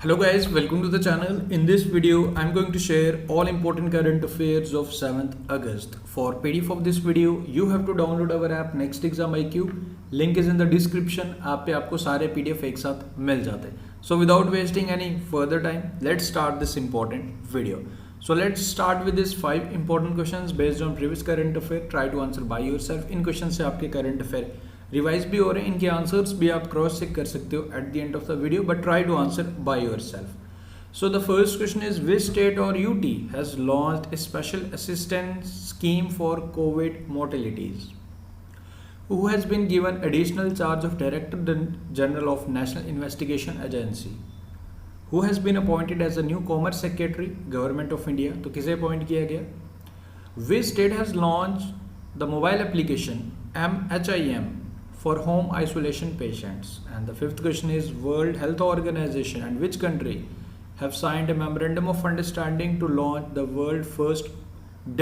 Hello guys, welcome to the channel. In this video, I'm going to share all important current affairs of 7th August. For PDF of this video, you have to download our app Next Exam IQ. Link is in the description. App पे आपको सारे PDF एक साथ मिल जाते हैं. So without wasting any further time, let's start this important video. So let's start with this 5 important questions based on previous current affair. Try to answer by yourself. In question से आपके current affair revise भी हो रहे हैं, इनके answers भी आप cross check कर सकते हो at the end of the video, but try to answer by yourself. So the first question is which state और UT has launched a special assistance scheme for covid mortalities. Who has been given additional charge of director general of national investigation agency. Who has been appointed as a new commerce secretary government of India. तो किसे appoint किया गया. Which state has launch the mobile application MHIM for home isolation patients. And the fifth question is World Health Organization and which country have signed a memorandum of understanding to launch the world first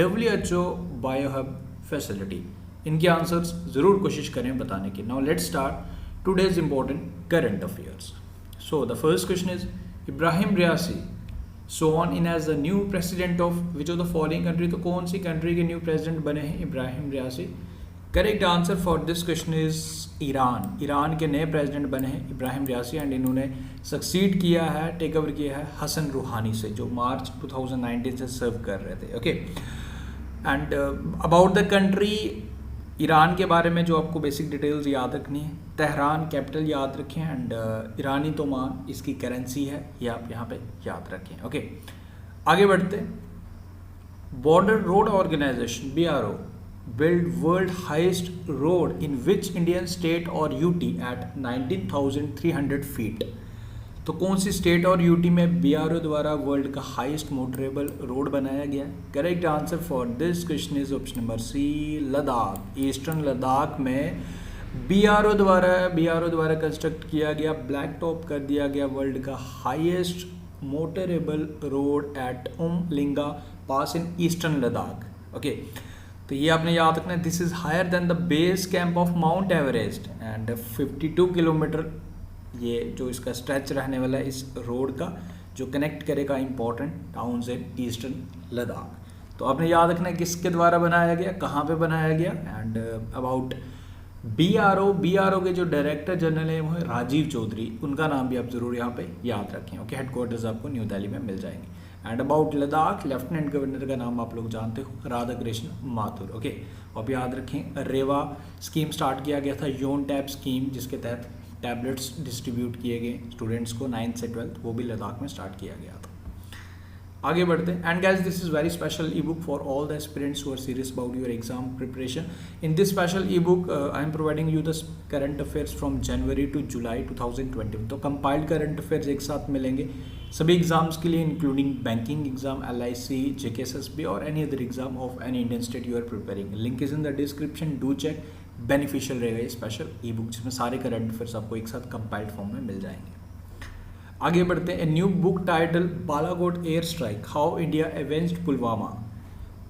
WHO biohub facility. इनके answers ज़रूर कोशिश करें बताने की. Now let's start today's important current affairs. So the first question is Ibrahim Raisi sworn in as the new president of which of the following country. तो कौन सी country के new president बने हैं Ibrahim Reasi. Correct answer for this question is Iran. Iran के नए president बने हैं Ibrahim Reasi and इन्होंने सक्सीड किया है, टेक ओवर किया है हसन रूहानी से, जो मार्च 2019 से सर्व कर रहे थे. Okay, and about the country, Iran के बारे में जो आपको बेसिक डिटेल्स याद रखनी है, तेहरान कैपिटल याद रखें एंड ईरानी तोमान इसकी करेंसी है, ये आप यहाँ पे याद रखें. ओके, आगे बढ़ते. Border Road Organisation BRO build world highest road in which Indian state or UT at 19,300 feet. तो कौन सी स्टेट और यूटी में BRO द्वारा वर्ल्ड का हाईएस्ट मोटरेबल रोड बनाया गया. Correct answer for this question is option number C, Ladakh. Eastern Ladakh में BRO द्वारा कंस्ट्रक्ट किया गया, ब्लैक टॉप कर दिया गया वर्ल्ड का highest motorable road at Linga pass in eastern Ladakh. Okay, तो ये आपने याद रखना है. This is higher than the base camp of Mount Everest and 52 kilometre ये जो इसका स्ट्रेच रहने वाला है इस रोड का, जो कनेक्ट करेगा important towns in eastern Ladakh. तो आपने याद रखना है किसके द्वारा बनाया गया, कहाँ पे बनाया गया. एंड अबाउट BRO के जो डायरेक्टर जनरल है वो है राजीव चौधरी. उनका नाम भी आप ज़रूर यहाँ पे याद रखें. ओके, हेडक्वार्टर्स आपको न्यू दिल्ली में मिल जाएंगे. And about Ladakh, lieutenant governor का नाम आप लोग जानते हो, राधा कृष्ण माथुर. ओके, अब याद रखें रेवा स्कीम स्टार्ट किया गया था, योन टैब स्कीम, जिसके तहत टैबलेट्स डिस्ट्रीब्यूट किए गए स्टूडेंट्स को 9th से 12th, वो भी लद्दाख में स्टार्ट किया गया था. आगे बढ़ते हैं. And guys, this is very special e book for all the aspirants who are serious about your exam preparation. In this special e book I am providing you the current affairs from January to July 2020. तो compiled current affairs एक साथ मिलेंगे सभी exams के लिए, including banking exam, LIC, JKSSB और any other exam of any Indian state you are preparing. Link is in the description, do check. Beneficial रहेगा ये स्पेशल ई बुक जिसमें सारे करंट अफेयर्स आपको एक साथ कंपाइल्ड फॉर्म में मिल जाएंगे. आगे बढ़ते हैं. A new book title Balakot air strike, how India एवेंज्ड Pulwama,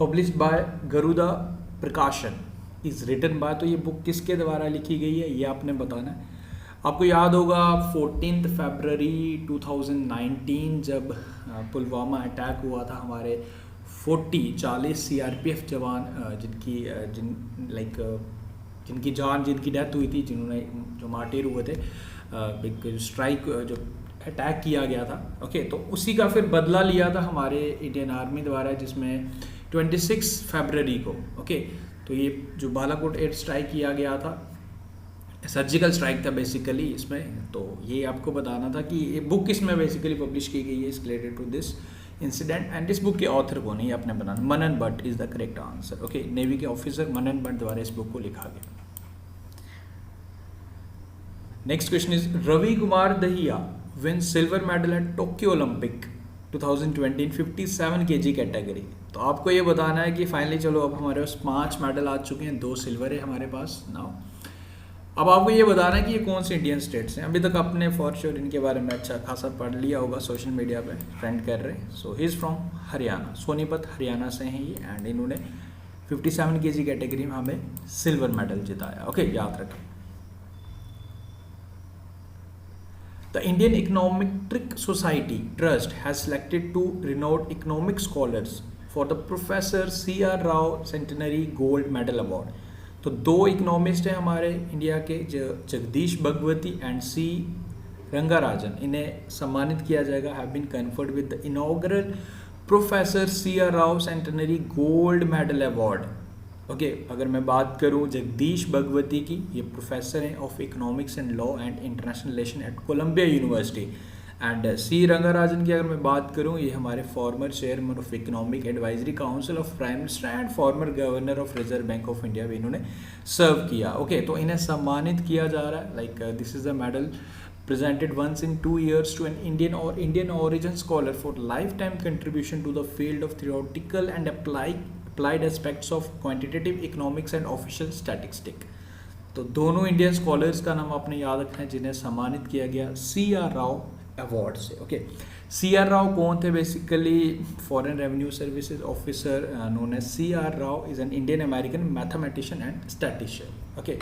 published by Garuda प्रकाशन, इज रिटन बाय. तो ये बुक किसके द्वारा लिखी गई है ये आपने बताना है. आपको याद होगा 14 फरवरी 2019 जब पुलवामा अटैक हुआ था, हमारे 40 CRPF जवान जिनकी जान, जिनकी डेथ हुई थी, जिन्होंने जो मार्टिर हुए थे, एक स्ट्राइक जो अटैक किया गया था. ओके, तो उसी का फिर बदला लिया था हमारे इंडियन आर्मी द्वारा, जिसमें 26 फरवरी को. ओके, तो ये जो बालाकोट एयर स्ट्राइक किया गया था, सर्जिकल स्ट्राइक था बेसिकली इसमें. तो ये आपको बताना था कि ये बुक इसमें बेसिकली पब्लिश की गई है इस related to this incident. And इस बुक के ऑथर कौन है ये आपने बनाना. Manan Bhatt is the correct answer. Okay, navy के ऑफिसर मनन भट्ट द्वारा इस बुक को लिखा गया. Next question is Ravi Kumar Dahiya win silver medal at Tokyo Olympic 2020 in 57 kg category. तो आपको ये बताना है कि फाइनली चलो अब हमारे पास 5 मेडल आ चुके हैं, 2 सिल्वर है हमारे पास नाउ. अब आपको ये बताना है कि ये कौन से इंडियन स्टेट्स हैं. अभी तक आपने फॉर श्योर इनके बारे में अच्छा खासा पढ़ लिया होगा, सोशल मीडिया पे ट्रेंड कर रहे हैं. So he is from Haryana, Sonipat Haryana से हैं ये. एंड इन्होंने 57 kg कैटेगरी में हमें सिल्वर मेडल जिताया. ओके, याद रखें. The Indian Econometric Society Trust has selected two renowned economic scholars for the Professor C.R. Rao Centenary Gold Medal Award. तो दो इकोनॉमिस्ट हैं हमारे इंडिया के, जगदीश भगवती एंड सी रंगाराजन, इन्हें सम्मानित किया जाएगा, have been conferred with the inaugural professor C R Rao centenary gold medal award. Okay, अगर मैं बात करूं जगदीश भगवती की, ये प्रोफेसर हैं of economics and law and international relation at Columbia University. And C Rangarajan की अगर मैं बात करूं, ये हमारे former chairman of economic advisory council of prime minister and former governor of Reserve Bank of India भी इन्होंने सर्व किया। ओके, तो इन्हें सम्मानित किया जा रहा है, like this is the medal presented once in 2 years to an Indian or Indian origin scholar for lifetime contribution to the field of theoretical and applied aspects of quantitative economics and official statistics। तो दोनों Indian scholars का नाम आपने याद रखना है जिन्हें सम्मानित किया गया सी आर राव अवार्ड से। ओके, सी आर राव कौन थे? Basically foreign revenue services officer known as C R Rao is an Indian American mathematician and statistician. Okay,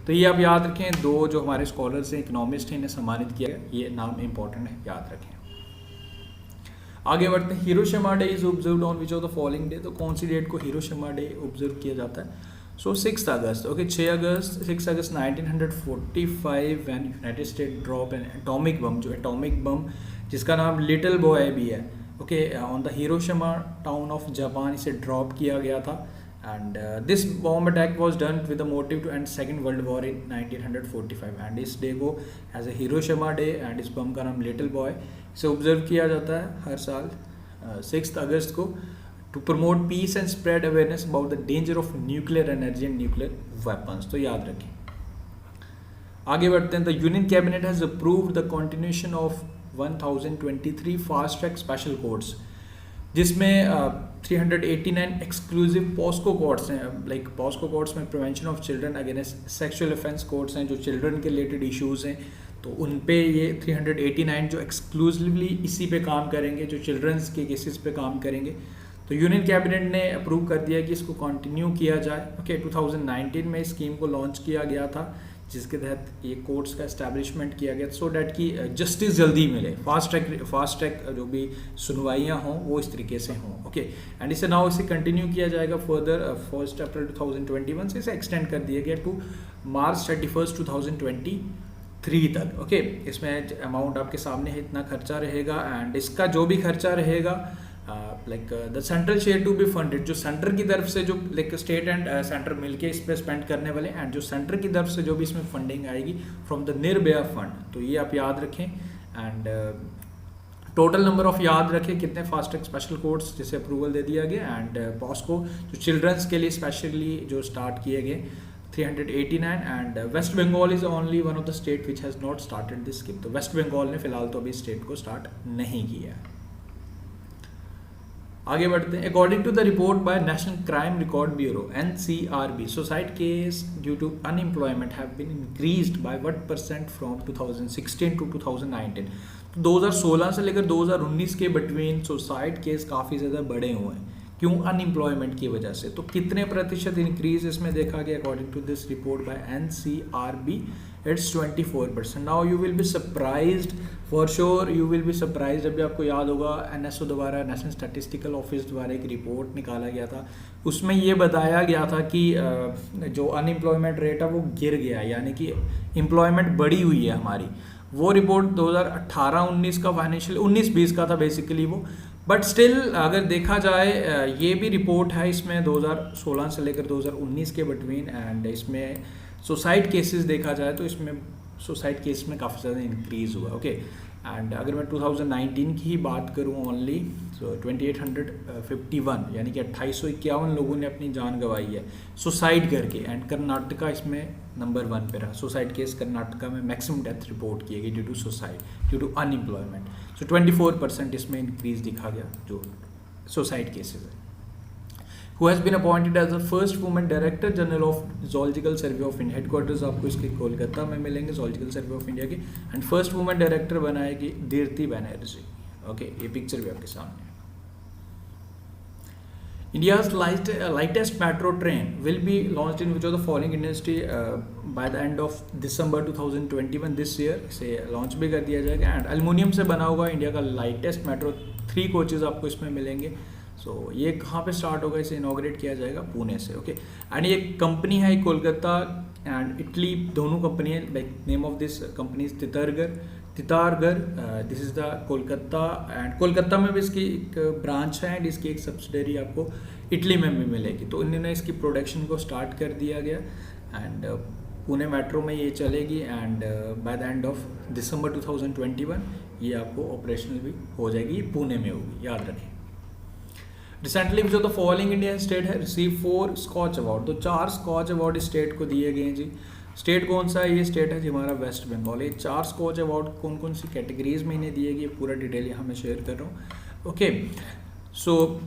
तो ये आप याद रखें, दो जो हमारे स्कॉलर्स हैं, इकोनॉमिस्ट हैं, इन्हें सम्मानित किया गया, ये नाम इंपॉर्टेंट है, याद रखें। आगे बढ़ते हैं। Hiroshima day is observed on which of the following day. तो कौन सी डेट को हिरोशिमा डे ऑब्जर्व किया जाता है? So 6 August. Okay, 6 August 1945 when United State drop an atomic bomb, जो एटॉमिक बम जिसका नाम लिटिल बॉय भी है, okay, on the Hiroshima town of Japan इसे ड्रॉप किया गया था। And this bomb attack was done with the motive to end Second World War in 1945 and इस डे को as a Hiroshima day and इस bomb का नाम little boy से ऑब्जर्व किया जाता है हर साल 6 अगस्त को, to promote peace and spread awareness about the danger of nuclear energy and nuclear weapons. तो याद रखें। आगे बढ़ते हैं। The union cabinet has approved the continuation of 1023 fast track special courts, जिसमें 389 एक्सक्लूसिव पॉस्को कोर्ट्स हैं। लाइक पॉस्को कोर्ट्स में prevention of children against sexual offence courts हैं, जो चिल्ड्रन के रिलेटेड इश्यूज़ हैं, तो उन पे ये 389 जो एक्सक्लूसिवली इसी पे काम करेंगे, जो चिल्ड्रंस के केसेस पे काम करेंगे। तो यूनियन कैबिनेट ने अप्रूव कर दिया कि इसको कंटिन्यू किया जाए। ओके, 2019 में इस स्कीम को लॉन्च किया गया था, जिसके तहत ये कोर्ट्स का एस्टैब्लिशमेंट किया गया, सो डैट कि जस्टिस जल्दी मिले, फास्ट ट्रैक जो भी सुनवाइयाँ हों वो इस तरीके से हों। ओके, एंड इसे नाउ इसे कंटिन्यू किया जाएगा फर्दर 1 अप्रैल 2021 से इसे एक्सटेंड कर दिया गया टू मार्च 31, 2023 तक। ओके, इसमें अमाउंट आपके सामने है, इतना खर्चा रहेगा, एंड इसका जो भी खर्चा रहेगा like the central share to be funded, जो सेंटर की तरफ से जो लाइक स्टेट एंड सेंटर मिलके इस पर स्पेंड करने वाले, एंड जो सेंटर की तरफ से जो भी इसमें फंडिंग आएगी फ्रॉम द निर्भया फंड, तो ये आप याद रखें। एंड टोटल नंबर ऑफ याद रखें कितने फास्ट ट्रैक स्पेशल कोर्ट्स जिसे अप्रूवल दे दिया गया, एंड पॉस्को जो चिल्ड्रंस के लिए स्पेशली जो स्टार्ट किए गए 389, and West Bengal is only one of the state which has not started this scheme. तो वेस्ट बंगाल ने फिलहाल तो अभी स्टेट को स्टार्ट नहीं किया है। आगे बढ़ते हैं। According to the report by National Crime Record Bureau NCRB, suicide case due to unemployment have been increased by what percent from 2016 to 2019। तो 2016 से लेकर 2019 के बिटवीन सुसाइड केस काफ़ी ज़्यादा बढ़े हुए हैं। क्यों? अनएम्प्लॉयमेंट की वजह से। तो कितने प्रतिशत इंक्रीज इसमें देखा गया? According to this report by NCRB, it's 24%। Now you will be surprised, for sure you will be surprised. अभी आपको याद होगा NSO द्वारा, नेशनल स्टैटिस्टिकल ऑफिस द्वारा एक रिपोर्ट निकाला गया था, उसमें ये बताया गया था कि जो अनएम्प्लॉयमेंट रेट है वो गिर गया, यानी कि एम्प्लॉयमेंट बढ़ी हुई है हमारी। वो रिपोर्ट 2018-19 का फाइनेंशियल 19-20 का था बेसिकली वो, बट स्टिल अगर देखा जाए ये भी रिपोर्ट है, इसमें 2016 से लेकर 2019 के बिटवीन, एंड इसमें सुसाइड केसेस देखा जाए तो इसमें सुसाइड केस में काफ़ी ज़्यादा इंक्रीज़ हुआ। ओके, एंड अगर मैं 2019 की ही बात करूँ ओनली, तो 2851 यानी कि 2851 लोगों ने अपनी जान गंवाई है सुसाइड करके, एंड कर्नाटका इसमें नंबर 1 पे रहा। सुसाइड केस कर्नाटका में मैक्सिमम डेथ रिपोर्ट किए गए due to suicide, due to unemployment. So 24% इसमें इंक्रीज दिखा गया जो सुसाइड केसेज है। Who has been appointed as the first woman Director General of Zoological Survey of India, headquarters आपको इसके कोलकाता में मिलेंगे zoological सर्वे ऑफ इंडिया के, एंड फर्स्ट वुमेन डायरेक्टर बनाएगी दीप्ति बनर्जी। ओके, ये पिक्चर भी आपके सामने है। India's lightest metro train will be launched in which of the following industry by the end of December 2021 this year. इसे लॉन्च भी कर दिया जाएगा एंड एल्युमिनियम से बना होगा इंडिया का लाइटेस्ट मेट्रो 3 कोचेज आपको इसमें मिलेंगे. सो ये कहाँ पे स्टार्ट होगा, इसे इनॉग्रेट किया जाएगा पुणे से. ओके एंड ये कंपनी है कोलकाता एंड इटली, दोनों कंपनी है. Like name of this company is Titagarh. This is the Kolkata and Kolkata में भी इसकी एक ब्रांच है एंड इसकी एक सब्सिडरी आपको इटली में भी मिलेगी. तो इन्होंने इसकी प्रोडक्शन को स्टार्ट कर दिया गया एंड पुणे मेट्रो में ये चलेगी and by the end of December 2021 ये आपको ऑपरेशनल भी हो जाएगी. ये पुणे में होगी, याद रखें. रिसेंटली जो द फॉलोइंग इंडियन स्टेट है रिसीव 4 स्कॉच अवार्ड. तो 4 स्कॉच अवार्ड स्टेट को दिए गए हैं जी. स्टेट कौन सा है? ये स्टेट है जी हमारा वेस्ट बंगाल. ये 4 स्कॉच अवार्ड कौन कौन सी कैटेगरीज में इन्हें दिए गए, पूरा डिटेल यहाँ मैं शेयर कर रहा हूँ. Okay so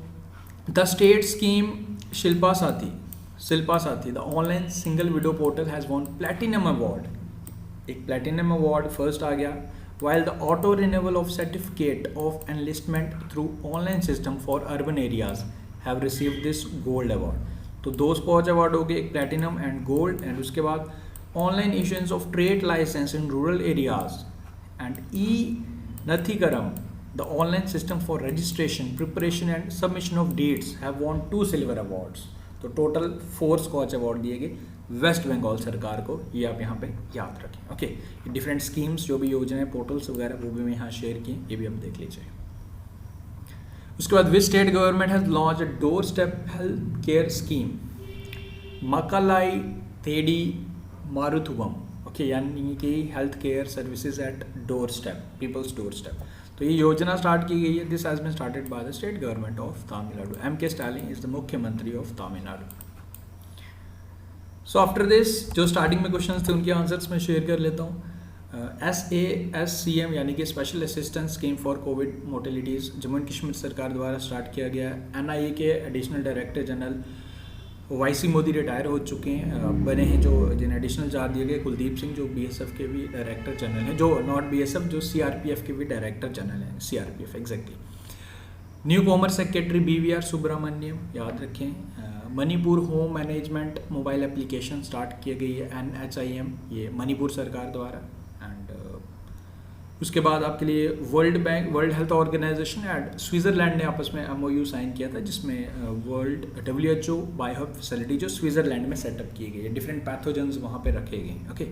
the state scheme Shilpa Sathi the online single video portal has won platinum award. एक प्लैटिनम अवार्ड फर्स्ट आ गया. while the auto renewal of certificate of enlistment through online system for urban areas have received this gold award. तो 2 scotch award हो गए, एक platinum and gold. And उसके बाद online issuance of trade licence in rural areas and नथीकरम the online system for registration preparation and submission of deeds have won 2 silver awards. तो total 4 Skoch award दिए गए waste Bengal सरकार को. ये आप यहाँ पे याद रखें. ओके डिफरेंट स्कीम्स जो भी योजनाएं पोर्टल्स वगैरह वो भी मैं यहाँ शेयर किए, ये भी आप देख लीजिए. उसके बाद which state government has launch a door step health care scheme Makkalai Thedi Maruthuvam. Okay यानी कि health care services at door step, peoples door step. तो ये योजना स्टार्ट की गई है. This has been started by the state government of Tamil Nadu. M.K. Stalin is the मुख्यमंत्री of Tamil Nadu. So after this जो स्टार्टिंग में क्वेश्चंस थे उनके आंसर्स मैं शेयर कर लेता हूँ. SASCM यानी कि special assistance scheme for covid mortalities Jammu and Kashmir सरकार द्वारा स्टार्ट किया गया है. NIA के additional director general YC Modi retire हो चुके हैं, बने हैं. जो जिन्हें एडिशनल चार्ज दिए गए कुलदीप सिंह जो BSF के भी डायरेक्टर जनरल हैं, जो नॉट BSF जो CRPF के भी डायरेक्टर जनरल हैं. CRPF exactly. New commerce secretary BVR Subrahmanyam, याद रखें. Manipur home management mobile application start की गई है NHIM, ये मणिपुर सरकार द्वारा. एंड उसके बाद आपके लिए World Health Organisation and Switzerland ने आपस में MOU साइन किया था जिसमें वर्ल्ड WHO बायोहब फैसिलिटी जो स्विट्ज़रलैंड में सेटअप की गई है. डिफरेंट पैथोजेंस वहाँ पे रखे गए. ओके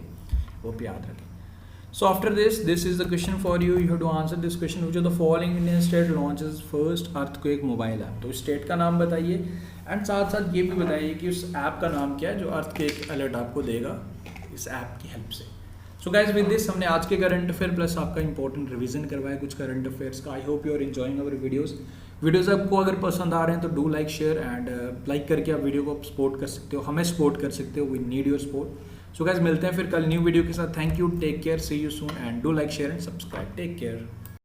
वो भी याद रखें. So after this is the question for you. You have to answer this question. Which of the following Indian state launches first earthquake mobile app? तो स्टेट का नाम बताइए एंड साथ साथ ये भी बताइए कि उस ऐप का नाम क्या है जो earthquake अलर्ट आपको देगा इस ऐप की हेल्प से. सो गाइज विद दिस हमने आज के करंट अफेयर प्लस आपका इंपॉर्टेंट रिवीजन करवाया कुछ करंट अफेयर्स का. I hope you are enjoying our videos आपको अगर पसंद आ रहे हैं तो do like share and like करके आप वीडियो को सपोर्ट कर सकते हो, हमें सपोर्ट कर सकते हो. We need your support. So guys मिलते हैं फिर कल न्यू वीडियो के साथ. Thank you, take care, see you soon and do like share and subscribe. Take care.